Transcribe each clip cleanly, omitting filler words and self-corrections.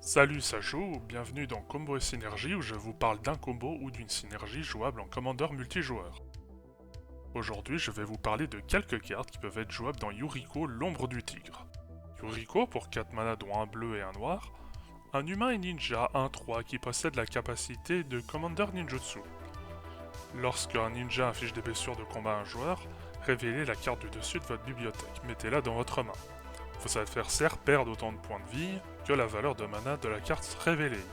Salut, ça joue, bienvenue dans Combo et Synergie où je vous parle d'un combo ou d'une synergie jouable en commandeur multijoueur. Aujourd'hui, je vais vous parler de quelques cartes qui peuvent être jouables dans Yuriko, l'ombre du tigre. Yuriko, pour 4 mana dont un bleu et un noir, un humain et ninja 1-3 qui possède la capacité de Commander Ninjutsu. Lorsqu'un ninja inflige des blessures de combat à un joueur, révélez la carte du dessus de votre bibliothèque, mettez-la dans votre main. Vos adversaires perdent autant de points de vie que la valeur de mana de la carte révélée.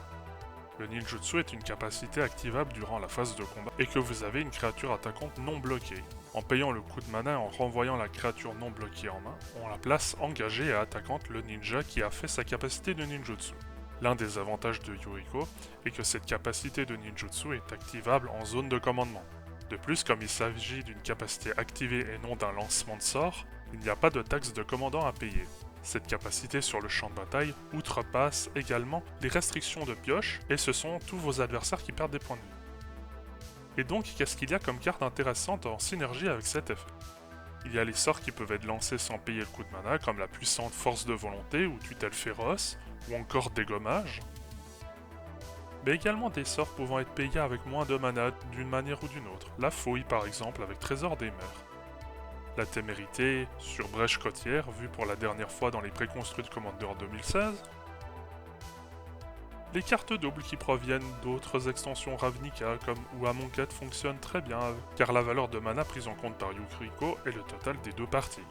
Le ninjutsu est une capacité activable durant la phase de combat et que vous avez une créature attaquante non bloquée. En payant le coût de mana et en renvoyant la créature non bloquée en main, on la place engagée et attaquante le ninja qui a fait sa capacité de ninjutsu. L'un des avantages de Yuriko est que cette capacité de ninjutsu est activable en zone de commandement. De plus, comme il s'agit d'une capacité activée et non d'un lancement de sort, il n'y a pas de taxe de commandant à payer. Cette capacité sur le champ de bataille outrepasse également les restrictions de pioche, et ce sont tous vos adversaires qui perdent des points de vie. Et donc, qu'est-ce qu'il y a comme carte intéressante en synergie avec cet effet? Il y a les sorts qui peuvent être lancés sans payer le coût de mana, comme la puissante force de volonté ou tutelle féroce, ou encore dégommage. Mais également des sorts pouvant être payés avec moins de mana d'une manière ou d'une autre. La fouille par exemple avec Trésor des mers. La témérité sur Brèche côtière, vue pour la dernière fois dans les préconstruits de Commander 2016. Les cartes doubles qui proviennent d'autres extensions Ravnica comme ou Amonkhet fonctionnent très bien, car la valeur de mana prise en compte par Yuriko est le total des deux parties.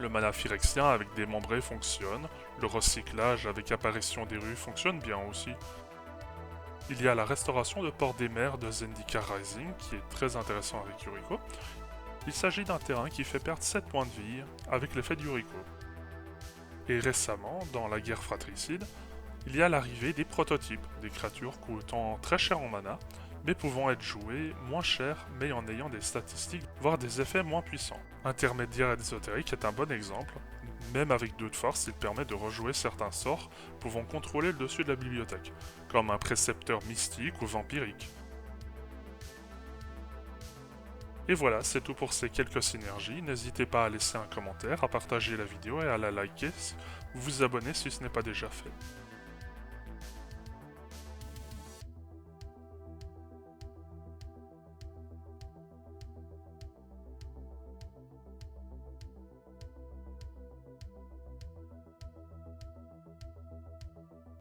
Le mana phyrexien avec des membrés fonctionne, le recyclage avec apparition des rues fonctionne bien aussi. Il y a la restauration de Port des Mers de Zendika Rising qui est très intéressant avec Yuriko. Il s'agit d'un terrain qui fait perdre 7 points de vie avec l'effet de Yuriko. Et récemment, dans la guerre fratricide, il y a l'arrivée des prototypes, des créatures coûtant très cher en mana, mais pouvant être jouées moins cher mais en ayant des statistiques, voire des effets moins puissants. Intermédiaire ésotérique est un bon exemple, même avec 2 de force, il permet de rejouer certains sorts pouvant contrôler le dessus de la bibliothèque, comme un précepteur mystique ou vampirique. Et voilà, c'est tout pour ces quelques synergies. N'hésitez pas à laisser un commentaire, à partager la vidéo et à la liker, vous abonner si ce n'est pas déjà fait.